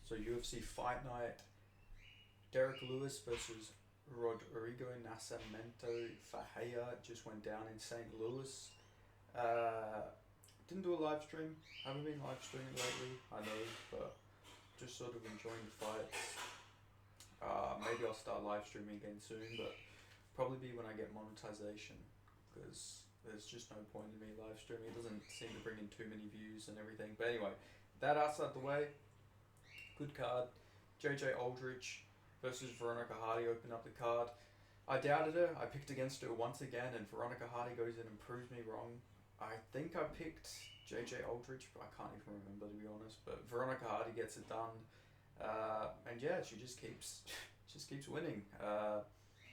So UFC Fight Night, Derek Lewis versus Rodrigo Nascimento Fajea just went down in St. Louis. Uh, didn't do a live stream. Haven't been live streaming lately, I know, but just sort of enjoying the fights. Maybe I'll start live streaming again soon, but probably be when I get monetization, because there's just no point in me live streaming. It doesn't seem to bring in too many views and everything. But anyway, that outside the way, good card. JJ Aldrich versus Veronica Hardy opened up the card. I doubted her. I picked against her once again, and Veronica Hardy goes in and proves me wrong. I think I picked JJ Aldrich, but I can't even remember, to be honest. But Veronica Hardy gets it done, and yeah, she just keeps just keeps winning.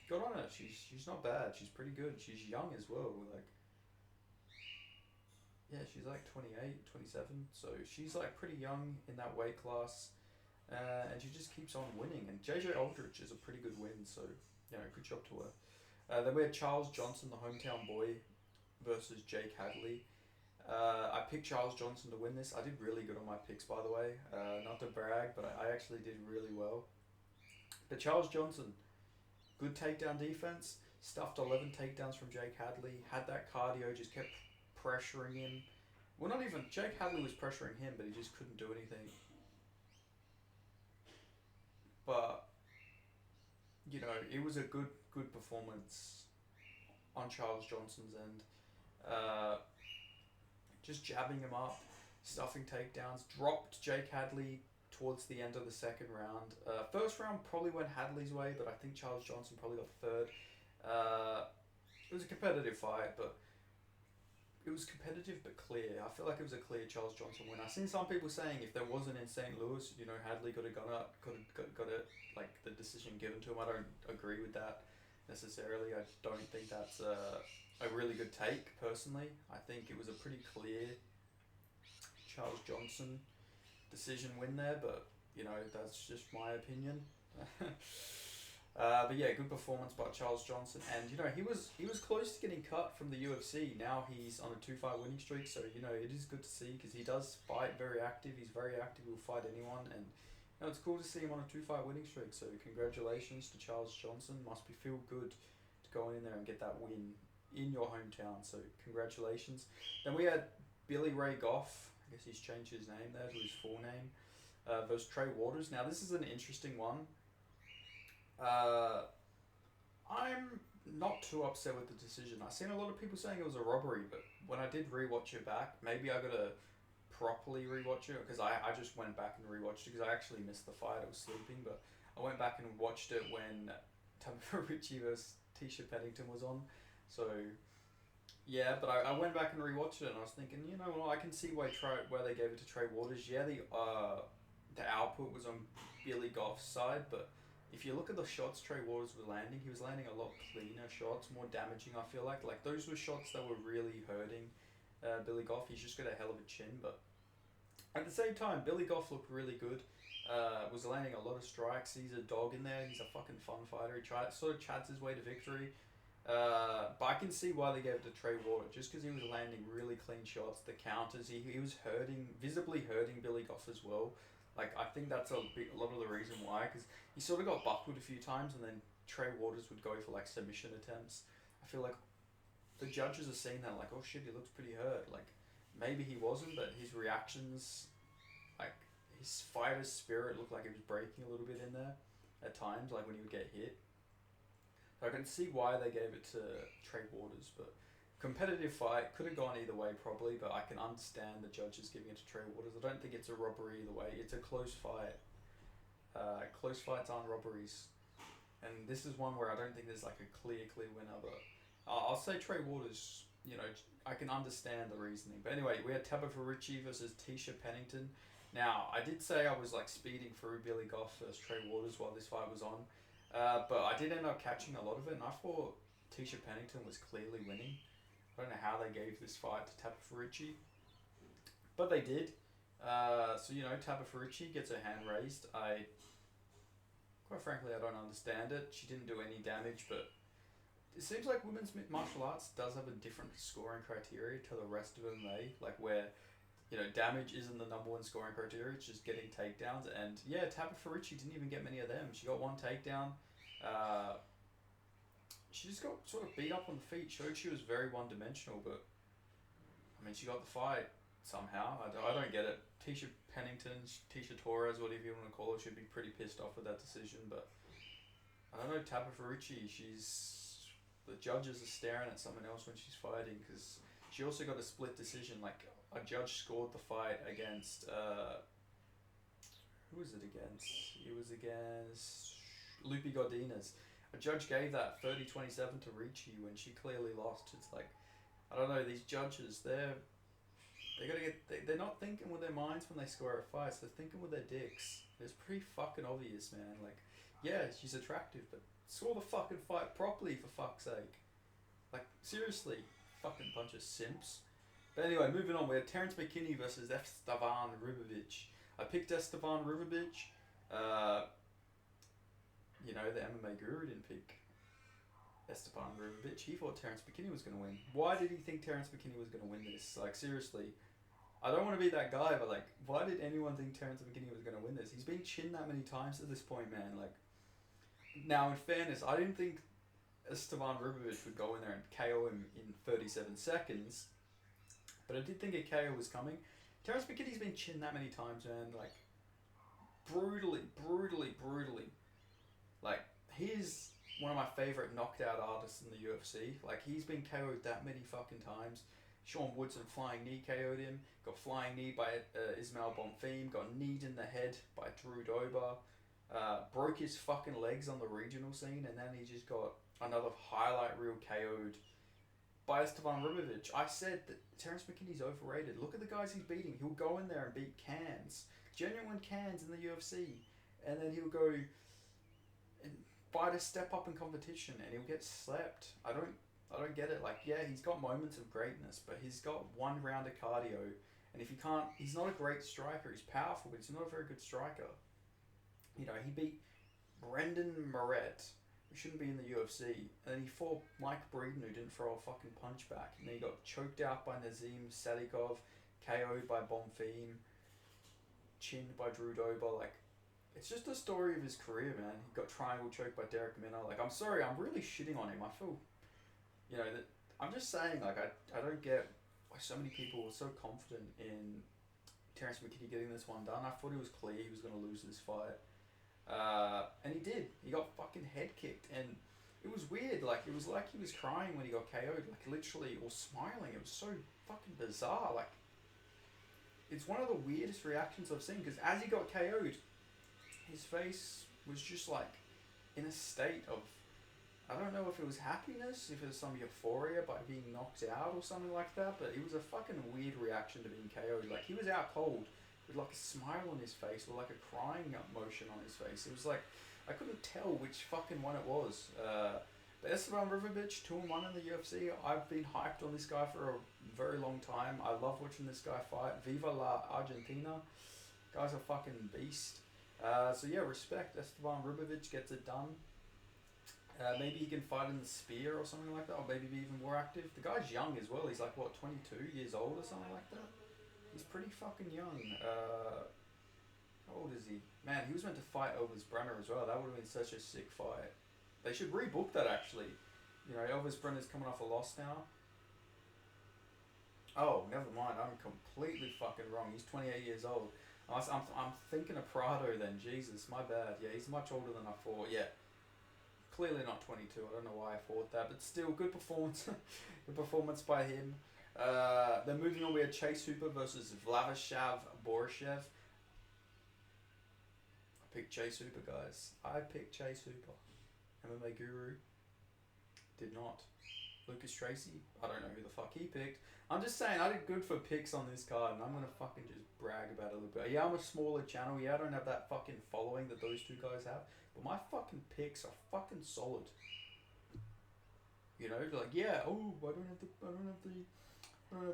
Good on her. She's not bad. She's pretty good. She's young as well. Like, yeah, she's like 28, 27. So she's like pretty young in that weight class, and she just keeps on winning. And JJ Aldrich is a pretty good win. So good job to her. Then we had Charles Johnson, the hometown boy, versus Jake Hadley. I picked Charles Johnson to win this. I did really good on my picks, by the way. Not to brag, but I actually did really well. But Charles Johnson, good takedown defense, stuffed 11 takedowns from Jake Hadley, had that cardio, just kept pressuring him. Well, not even, Jake Hadley was pressuring him, but he just couldn't do anything. But, it was a good performance on Charles Johnson's end. Just jabbing him up, stuffing takedowns, dropped Jake Hadley towards the end of the second round. First round probably went Hadley's way, but I think Charles Johnson probably got third. It was a competitive fight, but it was competitive but clear. I feel like it was a clear Charles Johnson win. I've seen some people saying if there wasn't in St. Louis, Hadley could have got it, like the decision given to him. I don't agree with that necessarily. I just don't think that's a really good take personally. I think it was a pretty clear Charles Johnson decision win there, but that's just my opinion. But yeah, good performance by Charles Johnson, and he was close to getting cut from the UFC. Now he's on a 2-fight winning streak, so it is good to see because he does fight very active. He's very active. He'll fight anyone, and it's cool to see him on a 2-fight winning streak. So congratulations to Charles Johnson. Must be feel good to go in there and get that win in your hometown. So congratulations. Then we had Billy Ray Goff. I guess he's changed his name there to his full name. Versus Trey Waters. Now this is an interesting one. I'm not too upset with the decision. I've seen a lot of people saying it was a robbery, but when I did rewatch it back, maybe I gotta properly rewatch it because I just went back and rewatched it because I actually missed the fight. I was sleeping, but I went back and watched it when Tabitha Ricci versus Tisha Pennington was on. So yeah, but I went back and rewatched it and I was thinking, I can see why they gave it to Trey Waters. Yeah, the output was on Billy Goff's side, but if you look at the shots Trey Waters was landing, he was landing a lot cleaner shots, more damaging, I feel like. Like, those were shots that were really hurting Billy Goff. He's just got a hell of a chin, but at the same time, Billy Goff looked really good. Was landing a lot of strikes. He's a dog in there. He's a fucking fun fighter. He sort of chats his way to victory. But I can see why they gave it to Trey Waters, just because he was landing really clean shots. The counters, he was visibly hurting Billy Goff as well. Like, I think that's a lot of the reason why, because he sort of got buckled a few times, and then Trey Waters would go for like submission attempts. I feel like the judges are seeing that, like, oh shit, he looks pretty hurt. Like, maybe he wasn't, but his reactions, like, his fighter's spirit looked like it was breaking a little bit in there at times, like when he would get hit. So I can see why they gave it to Trey Waters, but competitive fight, could have gone either way probably, but I can understand the judges giving it to Trey Waters. I don't think it's a robbery either way. It's a close fight. Close fights aren't robberies. And this is one where I don't think there's like a clear winner, but I'll say Trey Waters, I can understand the reasoning. But anyway, we had Tabitha Ricci versus Tisha Pennington. Now, I did say I was like speeding through Billy Goff versus Trey Waters while this fight was on, but I did end up catching a lot of it, and I thought Tisha Pennington was clearly winning. I don't know how they gave this fight to Tabitha Ricci, but they did. So Tabitha Ricci gets her hand raised. Quite frankly, I don't understand it. She didn't do any damage, but it seems like women's martial arts does have a different scoring criteria to the rest of MMA, like where damage isn't the number one scoring criteria. It's just getting takedowns. And yeah, Tabafurucci didn't even get many of them. She got one takedown. Uh, she just got sort of beat up on the feet. Showed she was very one dimensional, but I mean, she got the fight somehow. I don't get it. Tisha Pennington, Tisha Torres, whatever you want to call her, should be pretty pissed off with that decision. But I don't know, Tabafurucci, the judges are staring at someone else when she's fighting because she also got a split decision. Like, a judge scored the fight against, who was it against? It was against Lupi Godinez. A judge gave that 30-27 to Ricci when she clearly lost. It's like, I don't know, these judges, they're not thinking with their minds when they score a fight, they're thinking with their dicks. It's pretty fucking obvious, man. Like, yeah, she's attractive, but score the fucking fight properly, for fuck's sake. Like, seriously, fucking bunch of simps. But anyway, moving on, we had Terence McKinney versus Esteban Ribovic. I picked Esteban Ribovic. The MMA guru didn't pick Esteban Ribovic. He thought Terence McKinney was going to win. Why did he think Terence McKinney was going to win this? Like, seriously, I don't want to be that guy, but like, why did anyone think Terence McKinney was going to win this? He's been chinned that many times at this point, man. Like, now in fairness, I didn't think Esteban Ribovic would go in there and KO him in 37 seconds, but I did think a KO was coming. Terence McKinney's been chinned that many times, man. Like, brutally. Like, he's one of my favourite knocked out artists in the UFC. Like, he's been KO'd that many fucking times. Sean Woodson flying knee KO'd him. Got flying knee by Ismail Bonfim. Got kneed in the head by Drew Dober. Broke his fucking legs on the regional scene. And then he just got another highlight reel KO'd by Esteban Ribovic. I said that Terence McKinney's overrated. Look at the guys he's beating. He'll go in there and beat cans. Genuine cans in the UFC. And then he'll go and fight a step up in competition and he'll get slept. I don't get it. Like, yeah, he's got moments of greatness, but he's got one round of cardio, and if you can't, he's not a great striker. He's powerful, but he's not a very good striker. He beat Brendan Moret, who shouldn't be in the UFC, and then he fought Mike Breeden, who didn't throw a fucking punch back, and then he got choked out by Nazim Sadikov, KO'd by Bonfim, chinned by Drew Dober. Like, it's just the story of his career, man. He got triangle choked by Derek Minner. Like, I'm sorry, I'm really shitting on him. I feel, that I'm just saying, like, I don't get why so many people were so confident in Terence McKinney getting this one done. I thought it was clear he was going to lose this fight. And he did. He got fucking head kicked, and it was weird. Like, it was like he was crying when he got KO'd, like, literally, or smiling. It was so fucking bizarre. Like, it's one of the weirdest reactions I've seen, because as he got KO'd, his face was just like in a state of, I don't know if it was happiness, if it was some euphoria by being knocked out or something like that, but it was a fucking weird reaction to being KO'd. Like, he was out cold with like a smile on his face or like a crying motion on his face. It was like, I couldn't tell which fucking one it was. But Esteban Ribovic, 2-1 in the UFC. I've been hyped on this guy for a very long time. I love watching this guy fight. Viva la Argentina. Guy's a fucking beast. So yeah, respect. Esteban Ribovic gets it done. Maybe he can fight in the spear or something like that, or maybe be even more active. The guy's young as well. He's like, what, 22 years old or something like that? He's pretty fucking young. How old is he? Man, he was meant to fight Elvis Brenner as well. That would have been such a sick fight. They should rebook that, actually. Elvis Brenner's coming off a loss now. Oh, never mind. I'm completely fucking wrong. He's 28 years old. I'm thinking of Prado then. Jesus, my bad. Yeah, he's much older than I thought. Yeah, clearly not 22. I don't know why I thought that, but still, good performance. Good performance by him. Then moving on, we had Chase Hooper versus Vladisław Borishev. I picked Chase Hooper, guys. I picked Chase Hooper. MMA guru did not. Lucas Tracy, I don't know who the fuck he picked. I'm just saying, I did good for picks on this card, and I'm going to fucking just brag about it a little bit. Yeah, I'm a smaller channel. Yeah, I don't have that fucking following that those two guys have, but my fucking picks are fucking solid. Like, yeah, oh, I don't have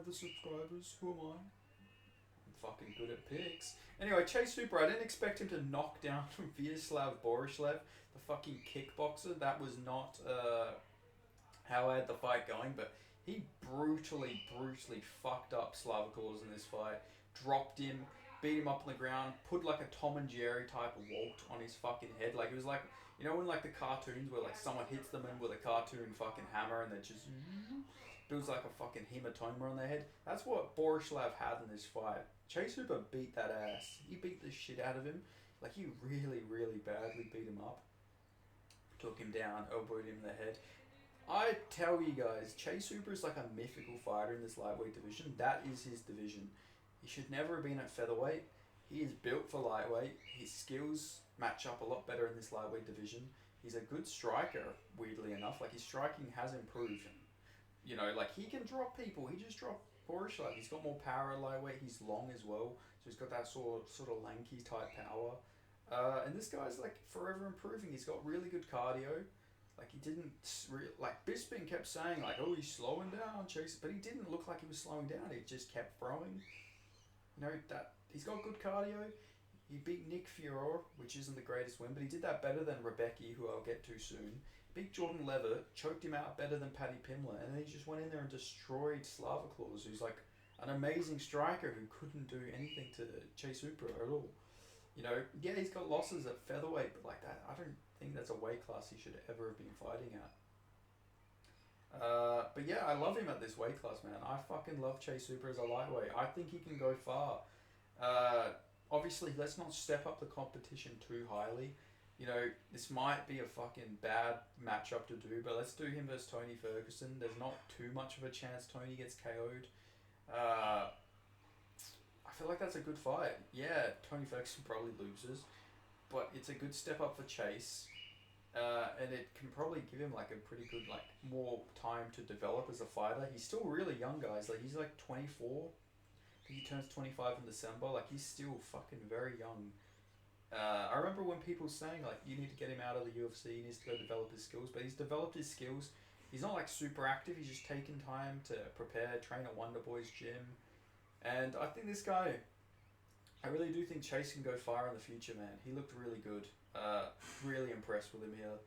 the subscribers. Who am I? I'm fucking good at picks. Anyway, Chase Hooper, I didn't expect him to knock down Vyacheslav Borishev, the fucking kickboxer. That was not how I had the fight going, but he brutally fucked up Slavicals in this fight. dropped him, beat him up on the ground, put like a Tom and Jerry type of walt on his fucking head. Like it was like, you know, in like the cartoons where like someone hits them in with a cartoon fucking hammer and they just builds like a fucking hematoma on their head. That's what Borislav had in this fight. Chase Hooper beat that ass. He beat the shit out of him. Like he really, really badly beat him up. Took him down, elbowed him in the head. I tell you guys, Chase Hooper is like a mythical fighter in this lightweight division. That is his division. He should never have been at featherweight. He is built for lightweight. His skills match up a lot better in this lightweight division. He's a good striker, weirdly enough. Like his striking has improved. You know, like he can drop people. He just dropped Borislav. He's got more power at lightweight. He's long as well, so he's got that sort of lanky type power. And this guy's like forever improving. He's got really good cardio. Like he didn't like Bisping kept saying like, oh, he's slowing down, Chase, but he didn't look like he was slowing down. He just kept throwing. You know that he's got good cardio. He beat Nick Furore, which isn't the greatest win, but he did that better than Rebecki, who I'll get to soon. Beat Jordan Levitt, choked him out better than Paddy Pimblett, and then he just went in there and destroyed Slava Claus, who's like an amazing striker who couldn't do anything to Chase Hooper at all. You know, yeah, he's got losses at featherweight, but like that, I don't think that's a weight class he should ever have been fighting at. But yeah, I love him at this weight class, man. I fucking love Chase Hooper as a lightweight. I think he can go far. Obviously, let's not step up the competition too highly. You know, this might be a fucking bad matchup to do, but let's do him versus Tony Ferguson. There's not too much of a chance Tony gets KO'd. I feel like that's a good fight. Yeah, Tony Ferguson probably loses, but it's a good step up for Chase. And it can probably give him like a pretty good, like more time to develop as a fighter. He's still really young, guys. Like he's like 24. I think he turns 25 in December. Like he's still fucking very young. I remember when people were saying like you need to get him out of the UFC, he needs to go develop his skills, but he's developed his skills. He's not like super active. He's just taken time to prepare, train at Wonder Boy's gym, and I think this guy, I really do think Chase can go far in the future, man. He looked really good. Really impressed with him here.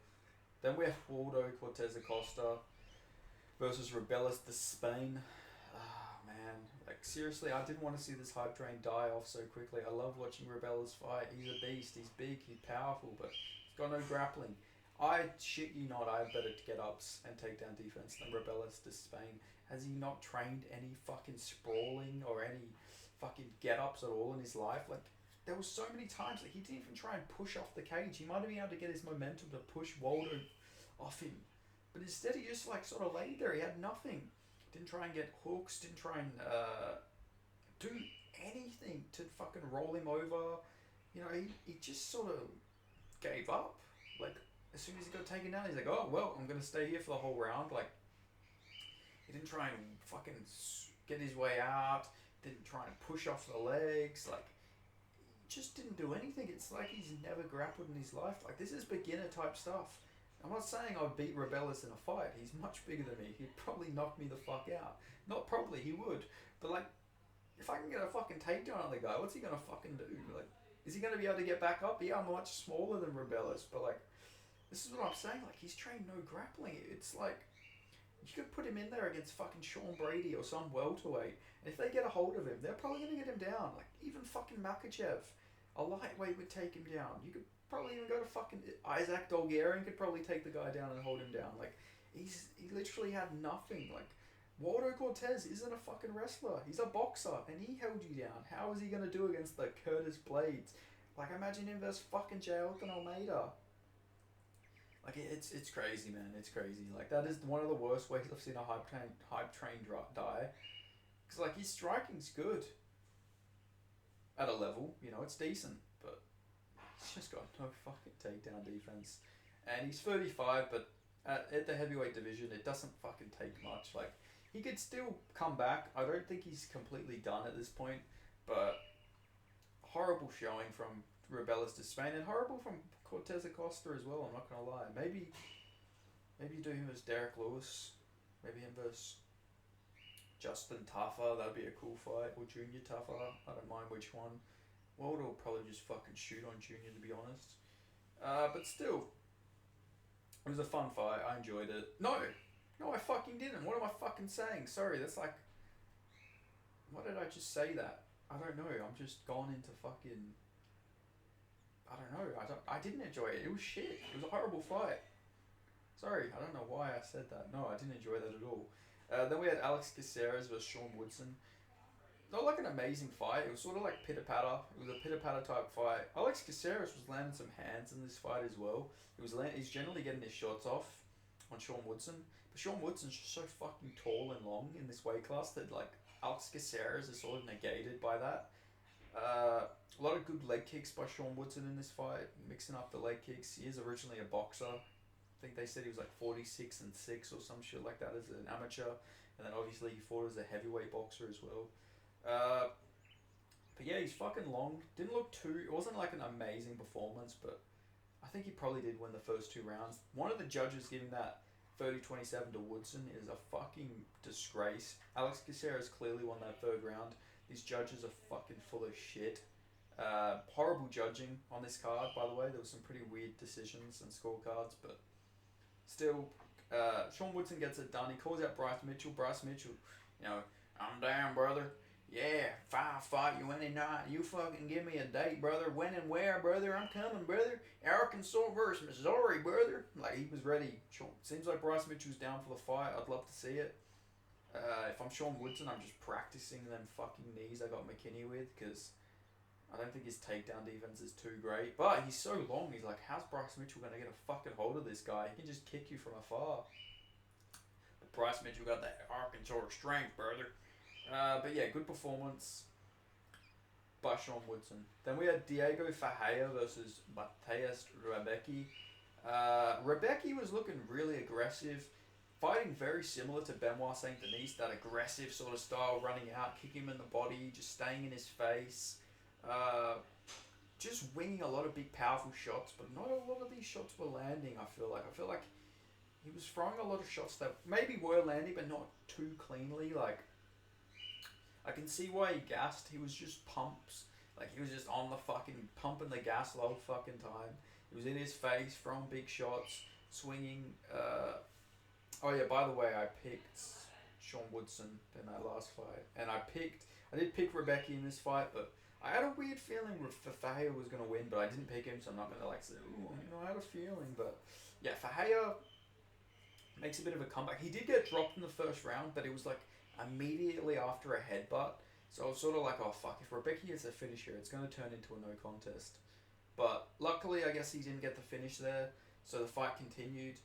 Then we have Waldo Cortez Acosta versus Rebelis de Spain. Ah, man. Like, seriously, I didn't want to see this hype train die off so quickly. I love watching Rebelis fight. He's a beast. He's big. He's powerful, but he's got no grappling. I shit you not, I have better get-ups and takedown defense than Rebelis de Spain. Has he not trained any fucking sprawling or any fucking get-ups at all in his life? Like, there was so many times that he didn't even try and push off the cage. He might have been able to get his momentum to push Waldo off him. But instead he just like sort of laid there. He had nothing. Didn't try and get hooks. Didn't try and do anything to fucking roll him over. You know, he just sort of gave up. Like, as soon as he got taken down, he's like, oh, well, I'm going to stay here for the whole round. Like, he didn't try and fucking get his way out. Didn't try and push off the legs. Like, just didn't do anything. It's like he's never grappled in his life. Like, this is beginner type stuff. I'm not saying I'd beat Rebelis in a fight. He's much bigger than me. He'd probably knock me the fuck out. Not probably, he would. But like, if I can get a fucking takedown on the guy, what's he gonna fucking do? Like, is he gonna be able to get back up? Yeah, I'm much smaller than Rebelis, but like, this is what I'm saying. Like, he's trained no grappling. It's like, you could put him in there against fucking Sean Brady or some welterweight, and if they get a hold of him, they're probably gonna get him down. Like, even fucking Makachev, a lightweight would take him down. You could probably even go to fucking Isaac Dolgarian could probably take the guy down and hold him down. Like, he literally had nothing. Like, Waldo Cortez isn't a fucking wrestler. He's a boxer, and he held you down. How is he gonna do against the Curtis Blades? Like, imagine him versus fucking J. Elton Almeida. Like, it's crazy, man. It's crazy. Like, that is one of the worst ways I've seen a hype train die. Because, like, his striking's good. At a level, you know, it's decent. But he's just got no fucking takedown defense. And he's 35, but at the heavyweight division, it doesn't fucking take much. Like, he could still come back. I don't think he's completely done at this point. But horrible showing from Rebelis de Spain. And horrible from Cortez Acosta as well, I'm not going to lie. Maybe do him as Derek Lewis. Maybe him versus Justin Taffa. That'd be a cool fight. Or Junior Taffa. I don't mind which one. Waldo will probably just fucking shoot on Junior, to be honest. But still, it was a fun fight. I enjoyed it. No, I fucking didn't. What am I fucking saying? Sorry, that's like... Why did I just say that? I don't know. I'm just gone into fucking. I don't know. I didn't enjoy it. It was shit. It was a horrible fight. Sorry, I don't know why I said that. No, I didn't enjoy that at all. Then we had Alex Caceres versus Sean Woodson. Not like an amazing fight. It was sort of like pitter patter. It was a pitter patter type fight. Alex Caceres was landing some hands in this fight as well. He's generally getting his shots off on Sean Woodson, but Sean Woodson's just so fucking tall and long in this weight class that like Alex Caceres is sort of negated by that. A lot of good leg kicks by Sean Woodson in this fight, mixing up the leg kicks. He is originally a boxer. I think they said he was like 46-6 or some shit like that as an amateur, and then obviously he fought as a heavyweight boxer as well. But yeah, he's fucking long. Didn't look too. It wasn't like an amazing performance, but I think he probably did win the first 2 rounds. One of the judges giving that 30-27 to Woodson is a fucking disgrace. Alex Caceres clearly won that third round. These judges are fucking full of shit. Horrible judging on this card, by the way. There was some pretty weird decisions and scorecards, but still, Sean Woodson gets it done. He calls out Bryce Mitchell. Bryce Mitchell, I'm down, brother. Yeah, 5 fight you any night. You fucking give me a date, brother. When and where, brother? I'm coming, brother. Arkansas versus Missouri, brother. Like, he was ready. Seems like Bryce Mitchell's down for the fight. I'd love to see it. If I'm Sean Woodson, I'm just practicing them fucking knees I got McKinney with, because I don't think his takedown defense is too great. But he's so long, he's like, how's Bryce Mitchell going to get a fucking hold of this guy? He can just kick you from afar. But Bryce Mitchell got that Arkansas strength, brother. But yeah, good performance by Sean Woodson. Then we had Diego Ferreira versus Mateus Rebecki. Rebecki was looking really aggressive, fighting very similar to Benoit Saint Denis, that aggressive sort of style, running out, kicking him in the body, just staying in his face. Just winging a lot of big, powerful shots, but not a lot of these shots were landing, I feel like he was throwing a lot of shots that maybe were landing, but not too cleanly. Like, I can see why he gassed. He was just pumps. Like, he was just on the fucking pumping the gas the whole fucking time. He was in his face, throwing big shots, swinging. Oh yeah, by the way, I picked Sean Woodson in that last fight, and I did pick Rebecki in this fight, but I had a weird feeling Ferreira was gonna win, but I didn't pick him, so I'm not gonna like say, I had a feeling. But yeah, Ferreira makes a bit of a comeback. He did get dropped in the first round, but it was like immediately after a headbutt. So I was sort of like, oh fuck, if Rebecki gets a finish here, it's going to turn into a no contest. But luckily, I guess he didn't get the finish there, so the fight continued.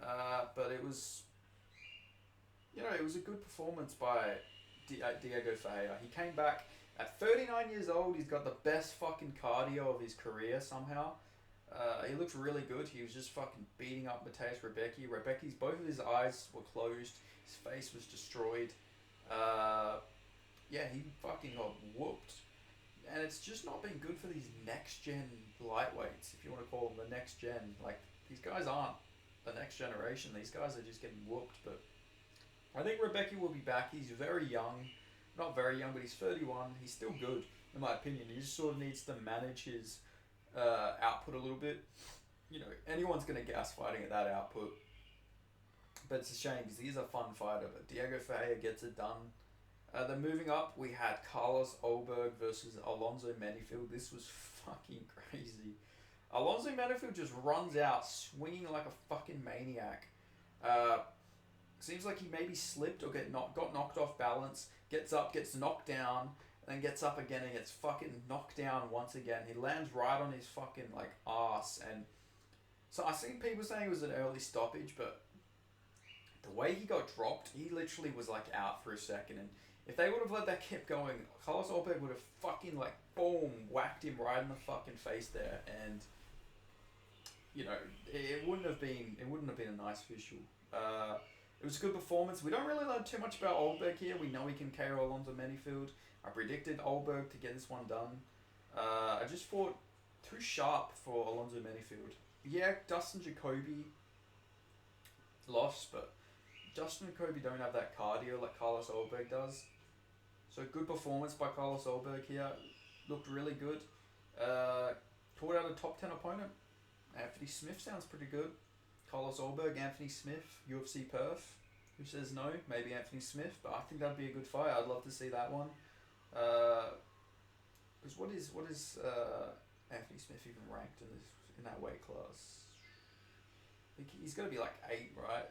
But it was, it was a good performance by Diego Ferreira. He came back at 39 years old. He's got the best fucking cardio of his career somehow. He looked really good. He was just fucking beating up Mateus Rebecki. Rebecki's, both of his eyes were closed. His face was destroyed. Yeah, he fucking got whooped. And it's just not been good for these next-gen lightweights, if you want to call them the next-gen. Like, these guys aren't the next generation. These guys are just getting whooped. But I think Rebecki will be back. He's very young. Not very young, but he's 31. He's still good, in my opinion. He just sort of needs to manage his output a little bit. Anyone's going to gas fighting at that output. But it's a shame because he's a fun fighter. But Diego Ferreira gets it done. Then moving up, we had Carlos Ulberg versus Alonzo Menifield. This was fucking crazy. Alonzo Menifield just runs out, swinging like a fucking maniac. Seems like he maybe slipped or got knocked off balance. Gets up, gets knocked down, and then gets up again and gets fucking knocked down once again. He lands right on his fucking ass. And so I seen people saying it was an early stoppage, but the way he got dropped, he literally was out for a second. And if they would have let that keep going, Carlos Ulberg would have fucking boom, whacked him right in the fucking face there. And it wouldn't have been a nice visual. It was a good performance. We don't really learn too much about Ulberg here. We know he can KO Alonzo Menifield. I predicted Ulberg to get this one done. I just thought too sharp for Alonzo Menifield. Yeah, Dustin Jacoby lost, but Dustin and Jacoby don't have that cardio like Carlos Ulberg does. So good performance by Carlos Ulberg here. Looked really good. Caught out a top 10 opponent. Anthony Smith sounds pretty good. Carlos Ulberg, Anthony Smith, UFC Perth. Who says no? Maybe Anthony Smith, but I think that'd be a good fight. I'd love to see that one. Because what is Anthony Smith even ranked in that weight class? He's got to be like 8, right?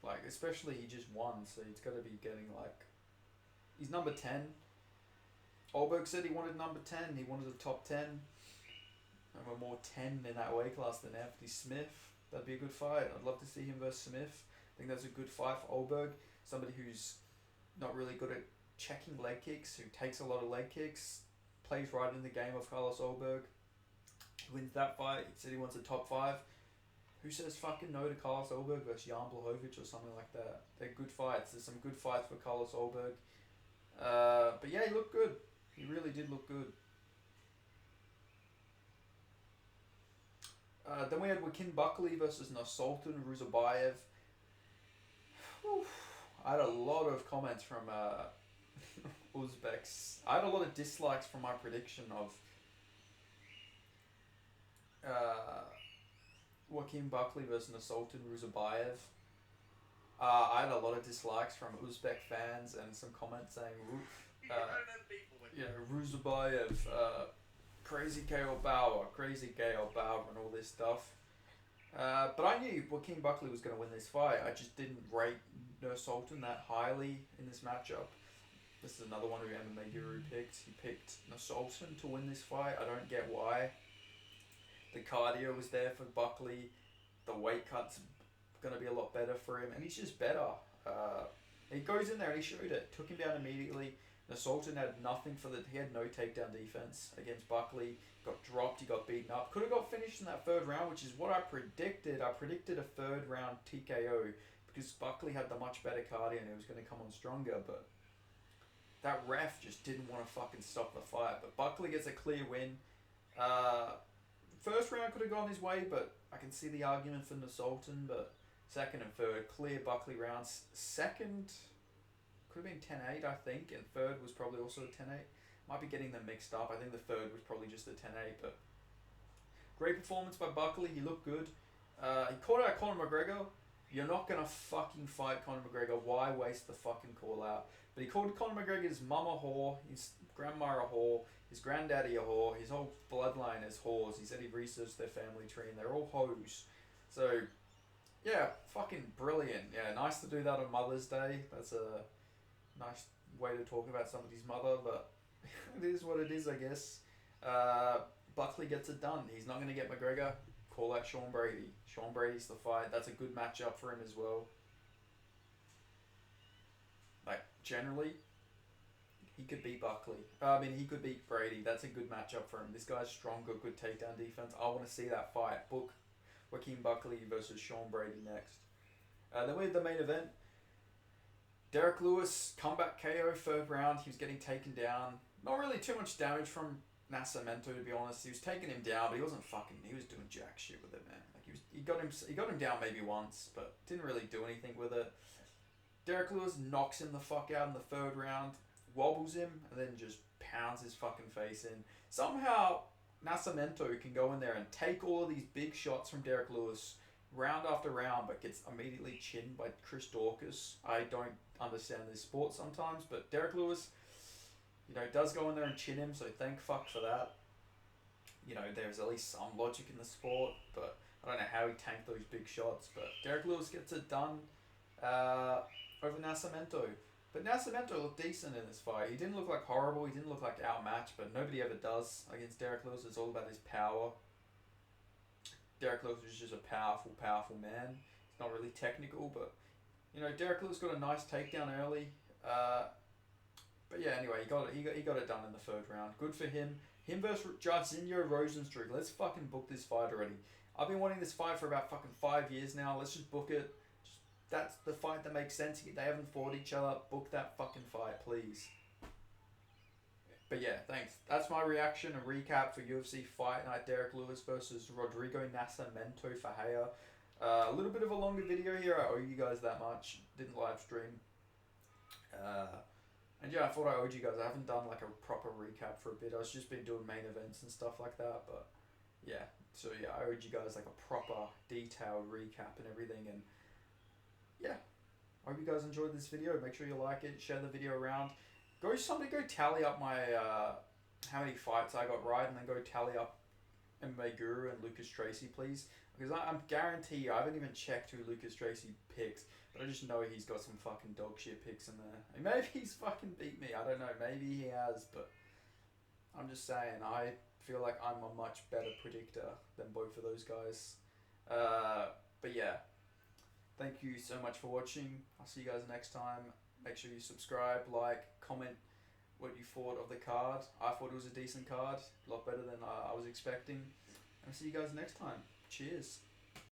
Like, especially he just won, so he's got to be getting like, he's number 10. Olberg said he wanted number 10. He wanted the top 10. And we're more 10 in that weight class than Anthony Smith. That'd be a good fight. I'd love to see him versus Smith. I think that's a good fight for Olberg. Somebody who's not really good at checking leg kicks, who takes a lot of leg kicks, plays right in the game of Carlos Olberg. Wins that fight. He said he wants a top 5. Who says fucking no to Carlos Olberg versus Jan Blachowicz or something like that? They're good fights. There's some good fights for Carlos Olberg. But yeah, he looked good. He really did look good. Then we had Joaquin Buckley versus Nascimento Ruzabayev. I had a lot of comments from Uzbeks. I had a lot of dislikes from my prediction of Joaquin Buckley versus Nascimento Ruzabayev. I had a lot of dislikes from Uzbek fans and some comments saying, Ruzabayev, crazy KO Bauer, and all this stuff. But I knew Joaquin Buckley was going to win this fight. I just didn't rate Sultan that highly in this matchup. This is another one who MMA Guru picked. He picked Sultan to win this fight. I don't get why. The cardio was there for Buckley. The weight cut's going to be a lot better for him. And he's just better. He goes in there and he showed it. Took him down immediately. Sultan had nothing he had no takedown defense against Buckley. Got dropped, he got beaten up. Could have got finished in that 3rd round, which is what I predicted. I predicted a 3rd round TKO because Buckley had the much better cardio and he was going to come on stronger, but that ref just didn't want to fucking stop the fight. But Buckley gets a clear win. 1st round could have gone his way, but I can see the argument for Sultan, but 2nd and 3rd, clear Buckley rounds. 2nd could have been 10-8, I think, and 3rd was probably also a 10-8. Might be getting them mixed up. I think the 3rd was probably just a 10-8, but great performance by Buckley. He looked good. He called out Conor McGregor. You're not going to fucking fight Conor McGregor. Why waste the fucking call out? But he called Conor McGregor's mum a whore, his grandma a whore, his granddaddy a whore, his whole bloodline is whores. He said he researched their family tree and they're all hoes. So, yeah, fucking brilliant. Yeah, nice to do that on Mother's Day. That's a nice way to talk about somebody's mother, but it is what it is, I guess. Buckley gets it done. He's not going to get McGregor. Call out Sean Brady. Sean Brady's the fight. That's a good matchup for him as well. Like, generally, he could beat Buckley. He could beat Brady. That's a good matchup for him. This guy's stronger, good takedown defense. I want to see that fight. Book Joaquin Buckley versus Sean Brady next. Then we had the main event. Derek Lewis, comeback KO, 3rd round. He was getting taken down. Not really too much damage from Nascimento, to be honest. He was taking him down, but he wasn't he was doing jack shit with it, man. Like he got him down maybe once, but didn't really do anything with it. Derek Lewis knocks him the fuck out in the 3rd round, wobbles him, and then just pounds his fucking face in. Somehow, Nascimento can go in there and take all of these big shots from Derek Lewis round after round, but gets immediately chinned by Chris Daukaus. I don't understand this sport sometimes, but Derek Lewis, does go in there and chin him, so thank fuck for that. There's at least some logic in the sport, but I don't know how he tanked those big shots, but Derek Lewis gets it done over Nascimento. But Nascimento looked decent in this fight. He didn't look like horrible, he didn't look like outmatched, but nobody ever does against Derek Lewis. It's all about his power. Derek Lewis is just a powerful, powerful man. He's not really technical, but Derek Lewis got a nice takedown early. But yeah, anyway, he got it done in the 3rd round. Good for him. Him versus Jairzinho Rozenstruik. Let's fucking book this fight already. I've been wanting this fight for about fucking 5 years now. Let's just book it. That's the fight that makes sense. They haven't fought each other. Book that fucking fight, please. But yeah, thanks. That's my reaction and recap for UFC Fight Night Derek Lewis versus Rodrigo Nascimento Ferreira. A little bit of a longer video here. I owe you guys that much. Didn't live stream. And yeah, I thought I owed you guys. I haven't done like a proper recap for a bit. I've just been doing main events and stuff like that. But yeah, so yeah, I owed you guys like a proper detailed recap and everything. And yeah, I hope you guys enjoyed this video. Make sure you like it, share the video around. Somebody go tally up my how many fights I got right, and then go tally up MMA Guru and Lucas Tracy, please. Because I'm guarantee you, I haven't even checked who Lucas Tracy picks, but I just know he's got some fucking dog shit picks in there. And maybe he's fucking beat me. I don't know. Maybe he has, but I'm just saying. I feel like I'm a much better predictor than both of those guys. But yeah, thank you so much for watching. I'll see you guys next time. Make sure you subscribe, like, comment what you thought of the card. I thought it was a decent card, a lot better than I was expecting. And I'll see you guys next time. Cheers.